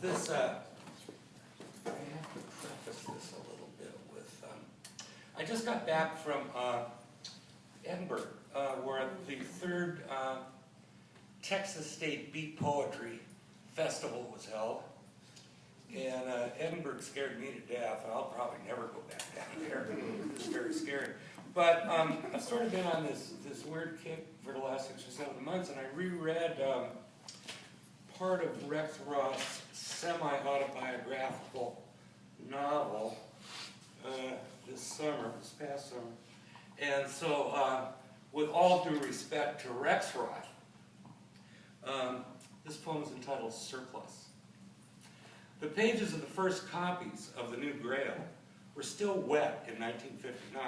This, I have to preface this a little bit with, I just got back from Edinburgh, where the third Texas State Beat Poetry Festival was held. And Edinburgh scared me to death, and I'll probably never go back down there. It's very scary. But I've sort of been on this weird kick for the last 6 or 7 months, and I reread part of Rex Roth's semi-autobiographical novel this past summer. And so, with all due respect to Rex Roth, this poem is entitled Surplus. The pages of the first copies of the New Grail were still wet in 1959,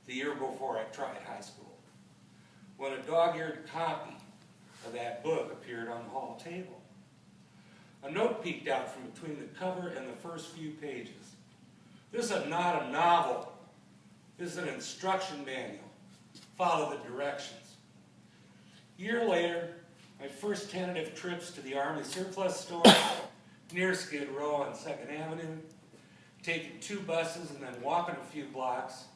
the year before I tried high school, when a dog-eared copy of that book appeared on the hall table. A note peeked out from between the cover and the first few pages. This is not a novel. This is an instruction manual. Follow the directions. A year later, my first tentative trips to the Army surplus store near Skid Row on 2nd Avenue, taking 2 buses and then walking a few blocks,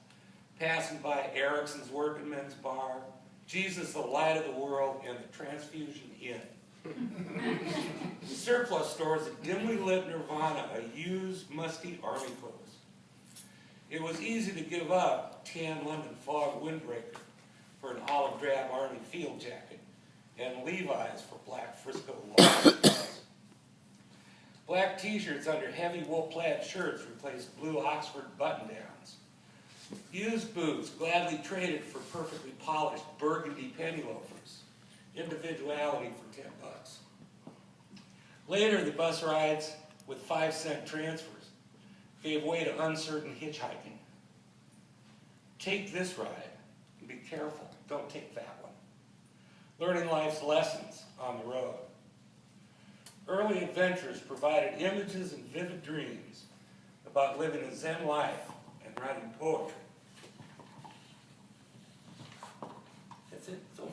passing by Erickson's Working Men's Bar, Jesus the Light of the World, and the Transfusion Inn. The surplus store is a dimly lit nirvana, a used, musty army clothes. It was easy to give up tan London fog windbreaker for an olive drab army field jacket, and Levi's for black Frisco long. Black t-shirts under heavy wool plaid shirts replaced blue Oxford button-downs. Used boots gladly traded for perfectly polished burgundy penny loafers. Individuality for $10. Later, the bus rides with 5-cent transfers gave way to uncertain hitchhiking. Take this ride and be careful. Don't take that one. Learning life's lessons on the road. Early adventures provided images and vivid dreams about living a Zen life and writing poetry. That's it. It's over.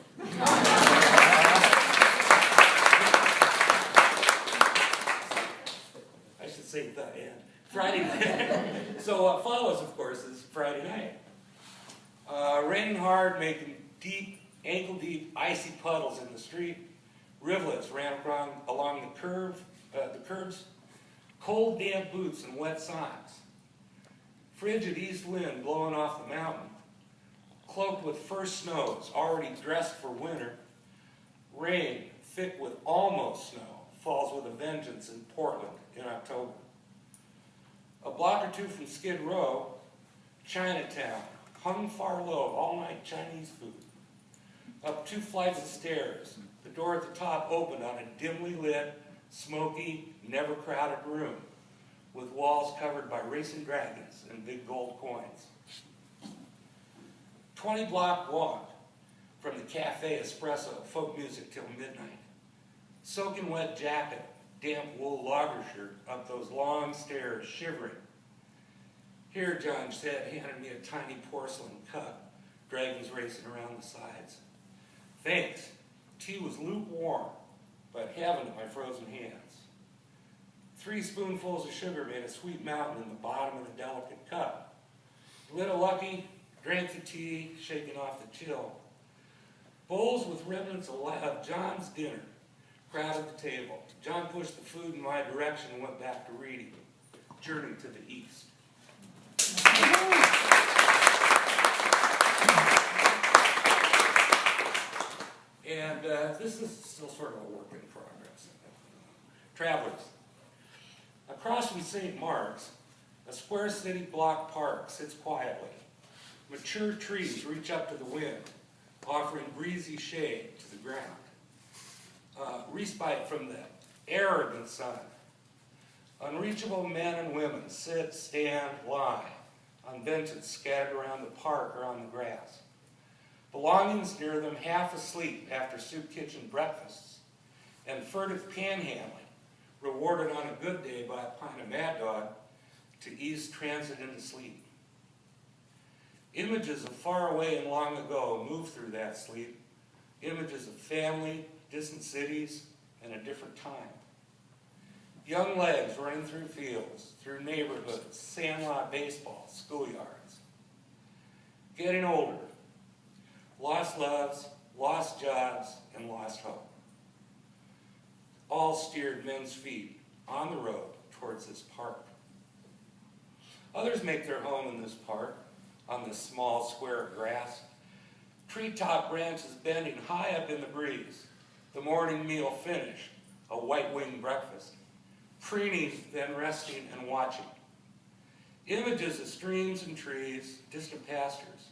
I should say the end. Friday night. So what follows, of course, is Friday night. Raining hard, making deep, ankle-deep, icy puddles in the street. Rivulets ran along the curbs, cold, damp boots and wet socks. Frigid east wind blowing off the mountain, cloaked with first snows, already dressed for winter. Rain, thick with almost snow, falls with a vengeance in Portland in October. A block or two from Skid Row, Chinatown, hung far low, all-night Chinese food. Up 2 flights of stairs, the door at the top opened on a dimly lit, smoky, never crowded room with walls covered by racing dragons and big gold coins. 20-block walk from the Cafe Espresso, folk music till midnight. Soaking wet jacket, damp wool lager shirt up those long stairs, shivering. Here, John said, handed me a tiny porcelain cup, dragons racing around the sides. Thanks. Tea was lukewarm, but heaven to my frozen hands. 3 spoonfuls of sugar made a sweet mountain in the bottom of the delicate cup. Lit a lucky, drank the tea, shaking off the chill. Bowls with remnants of John's dinner crowded the table. John pushed the food in my direction and went back to reading. Journey to the East. And this is still sort of a work in progress. Travelers. Across from St. Mark's, a square city block park sits quietly. Mature trees reach up to the wind, offering breezy shade to the ground. Respite from the arrogant sun. Unreachable men and women sit, stand, lie on benches scattered around the park or on the grass. Belongings near them half asleep after soup kitchen breakfasts, and furtive panhandling, rewarded on a good day by a pint of Mad Dog to ease transit into sleep. Images of far away and long ago move through that sleep, images of family, distant cities, and a different time. Young legs running through fields, through neighborhoods, sandlot baseball, schoolyards. Getting older. Lost loves, lost jobs, and lost hope. All steered men's feet on the road towards this park. Others make their home in this park, on this small square of grass. Treetop branches bending high up in the breeze. The morning meal finished, a white-winged breakfast. Preening, then resting and watching. Images of streams and trees, distant pastures.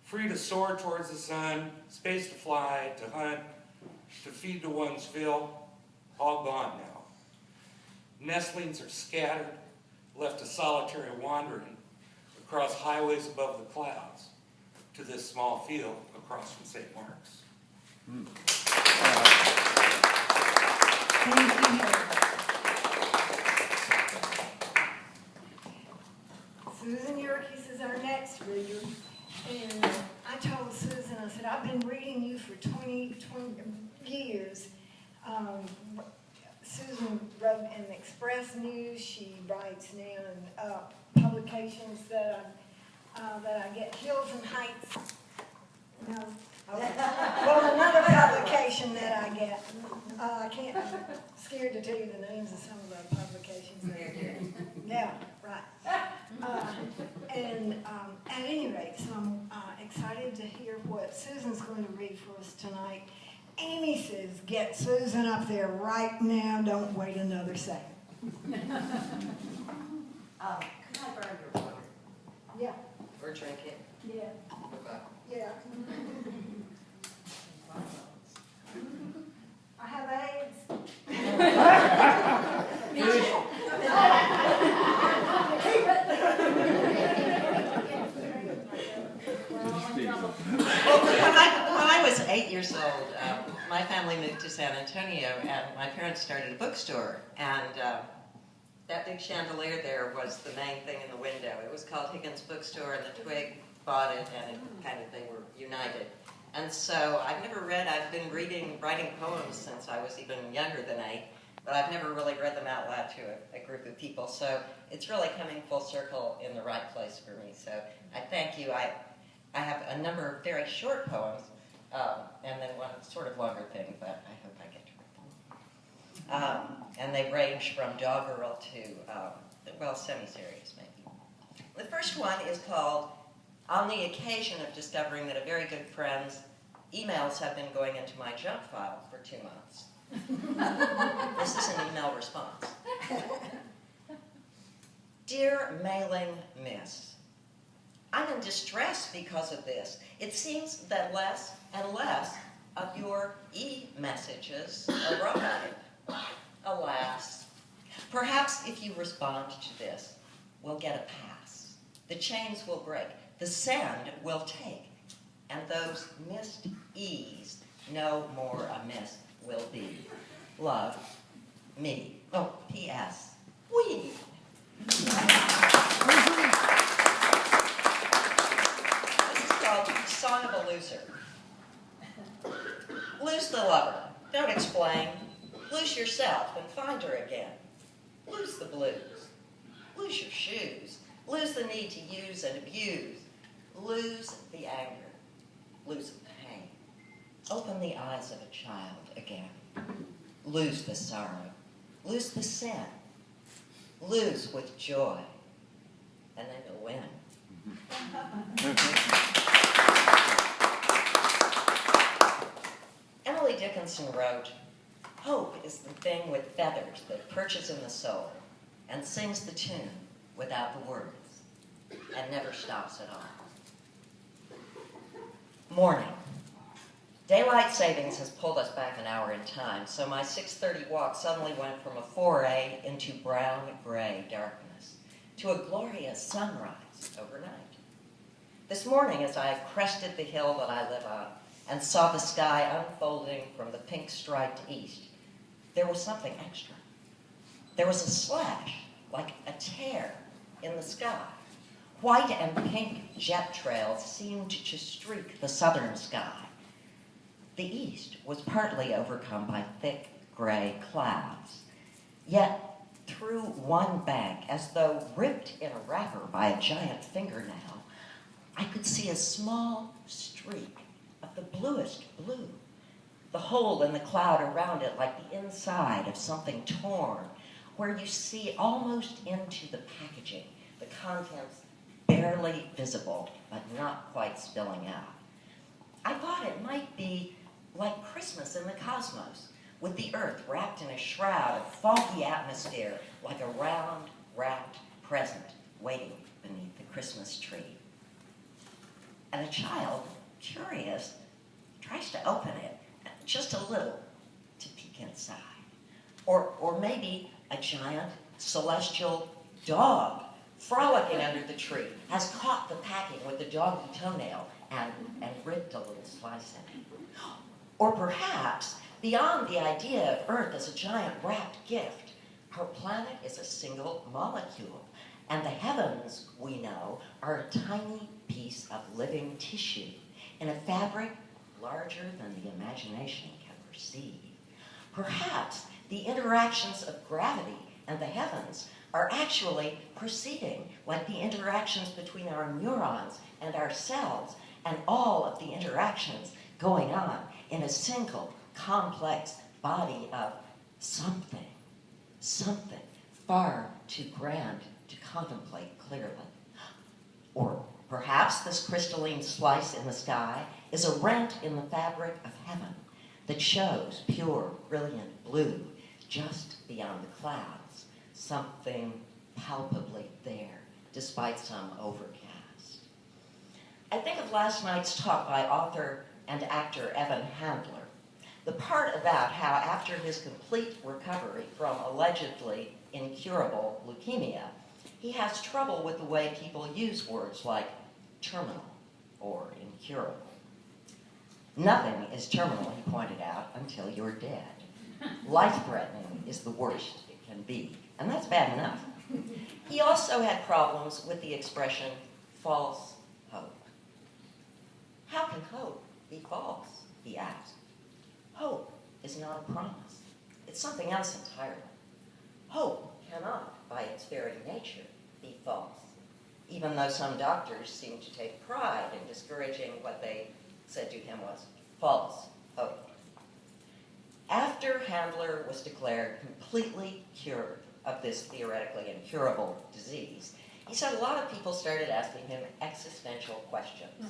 Free to soar towards the sun, space to fly, to hunt, to feed to one's fill, all gone now. Nestlings are scattered, left to solitary wandering across highways above the clouds to this small field across from St. Mark's. Thank you. Susan Yerkes is our next reader. And I told Susan, I said, I've been reading you for 20 years. Susan wrote in the Express News. She writes now in publications that I get, Hills and Heights. No. Well, another publication that I get. I can't, I'm scared to tell you the names of some of the publications that I get. Yeah, right. At any rate, so I'm excited to hear what Susan's going to read for us tonight. Amy says, get Susan up there right now. Don't wait another second. Could I borrow your water? Yeah. Or drink it? Yeah. Okay. Yeah. I have AIDS. When I was 8 years old, my family moved to San Antonio, and my parents started a bookstore. And that big chandelier there was the main thing in the window. It was called Higgins Bookstore, and the Twig bought it, and they were united. And so I've never read, I've been writing poems since I was even younger than 8, but I've never really read them out loud to a group of people. So it's really coming full circle in the right place for me. So I thank you. I have a number of very short poems, and then one sort of longer thing, but I hope I get to read them. And they range from doggerel to, well, semi-serious maybe. The first one is called, On the Occasion of Discovering That a Very Good Friend's Emails Have Been Going into My Junk File for 2 months. This is an email response. Dear Mailing Miss, I'm in distress because of this. It seems that less and less of your e-messages arrive. Alas, perhaps if you respond to this, we'll get a pass. The chains will break, the sand will take, and those missed e's no more amiss will be. Love, me. Oh, P.S. We. This is called Song of a Loser. Lose the lover. Don't explain. Lose yourself and find her again. Lose the blues. Lose your shoes. Lose the need to use and abuse. Lose the anger. Lose the pain. Open the eyes of a child again. Lose the sorrow. Lose the sin. Lose with joy. And then you'll win. Emily Dickinson wrote, hope is the thing with feathers that perches in the soul and sings the tune without the words and never stops at all. Morning. Daylight savings has pulled us back an hour in time, so my 6:30 walk suddenly went from a foray into brown-gray darkness to a glorious sunrise overnight. This morning, as I crested the hill that I live on and saw the sky unfolding from the pink-striped east, there was something extra. There was a slash, like a tear, in the sky. White and pink jet trails seemed to streak the southern sky. The east was partly overcome by thick gray clouds. Yet, through one bank, as though ripped in a wrapper by a giant fingernail, I could see a small streak of the bluest blue, the hole in the cloud around it like the inside of something torn, where you see almost into the packaging, the contents barely visible, but not quite spilling out. I thought it might be like Christmas in the cosmos, with the earth wrapped in a shroud of foggy atmosphere, like a round, wrapped present waiting beneath the Christmas tree. And a child, curious, tries to open it just a little to peek inside. Or maybe a giant celestial dog frolicking under the tree has caught the packing with the doggy toenail and ripped a little slice in it. Or perhaps, beyond the idea of Earth as a giant wrapped gift, our planet is a single molecule, and the heavens, we know, are a tiny piece of living tissue in a fabric larger than the imagination can perceive. Perhaps the interactions of gravity and the heavens are actually proceeding like the interactions between our neurons and our cells, and all of the interactions going on in a single complex body of something far too grand to contemplate clearly. Or perhaps this crystalline slice in the sky is a rent in the fabric of heaven that shows pure, brilliant blue just beyond the clouds, something palpably there, despite some overcast. I think of last night's talk by author and actor Evan Handler, the part about how after his complete recovery from allegedly incurable leukemia, he has trouble with the way people use words like terminal or incurable. Nothing is terminal, he pointed out, until you're dead. Life-threatening is the worst it can be, and that's bad enough. He also had problems with the expression false hope. How can hope be false, he asked. Hope is not a promise. It's something else entirely. Hope cannot, by its very nature, be false, even though some doctors seem to take pride in discouraging what they said to him was false hope. After Handler was declared completely cured of this theoretically incurable disease, he said a lot of people started asking him existential questions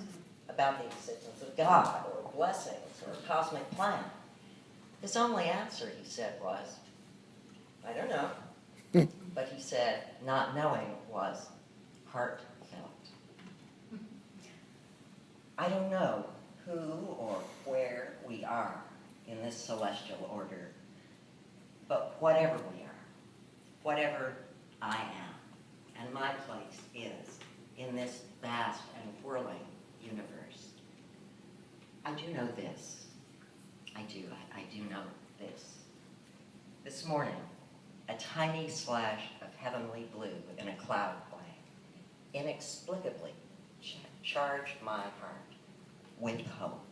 about the existence of God or blessings or a cosmic plan. His only answer, he said, was, I don't know. But he said not knowing was heartfelt. I don't know who or where we are in this celestial order, but whatever we are, whatever I am, and my place is in this vast and whirling universe, I do know this. I do know this. This morning, a tiny slash of heavenly blue in a cloud plane inexplicably charged my heart with hope.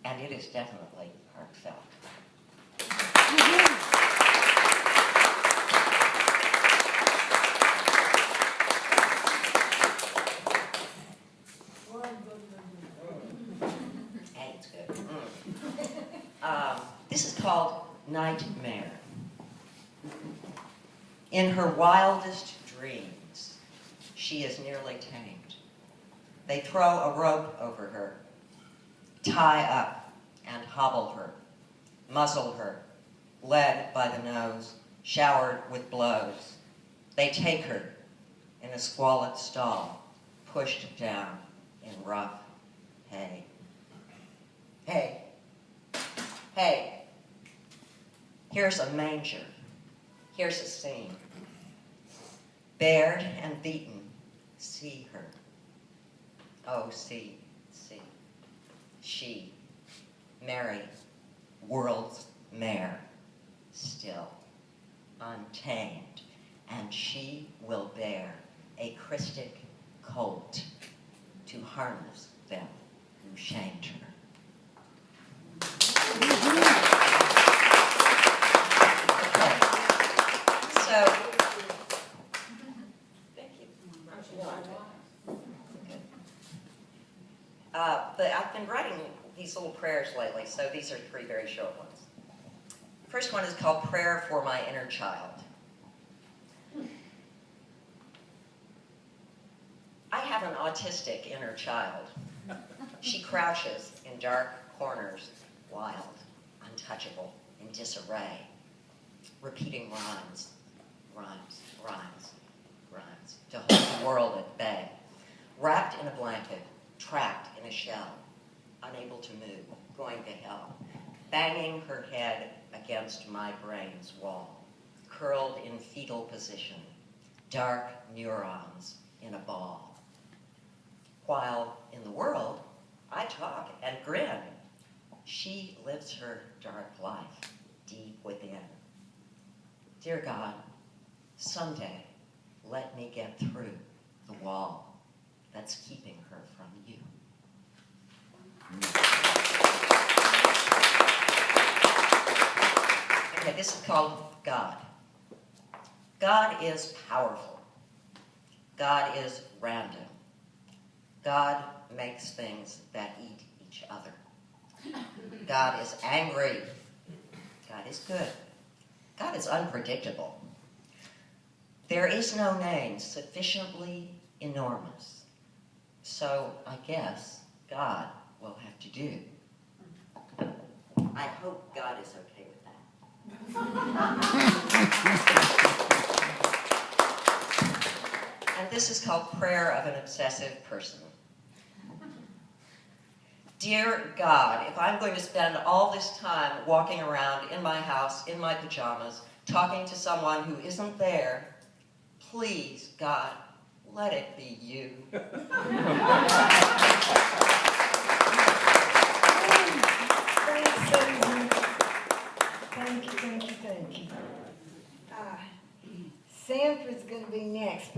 And it is definitely heartfelt. Hey, it's good. This is called Nightmare. In her wildest dreams, she is nearly tamed. They throw a rope over her, tie up and hobble her, muzzle her, led by the nose, showered with blows. They take her in a squalid stall, pushed down in rough hay. Hey, hey, here's a manger. Here's a scene. Bared and beaten, see her. Oh, see. She, Mary, world's mare, still, untamed, and she will bear a Christic colt to harness them who shamed her. Okay. But I've been writing these little prayers lately, so these are 3 very short ones. The first one is called Prayer for My Inner Child. I have an autistic inner child. She crouches in dark corners, wild, untouchable, in disarray, repeating rhymes, rhymes, rhymes, rhymes, to hold the world at bay, wrapped in a blanket, trapped in a shell, unable to move, going to hell, banging her head against my brain's wall, curled in fetal position, dark neurons in a ball. While in the world, I talk and grin. She lives her dark life deep within. Dear God, someday let me get through the wall that's keeping her from you. Okay, this is called God. God is powerful. God is random. God makes things that eat each other. God is angry. God is good. God is unpredictable. There is no name sufficiently enormous. So I guess God will have to do. I hope God is okay with that. And this is called Prayer of an Obsessive Person. Dear God, if I'm going to spend all this time walking around in my house, in my pajamas, talking to someone who isn't there, please, God, let it be you. Thanks, Susan. Thank you, thank you, thank you. Sanford's going to be next,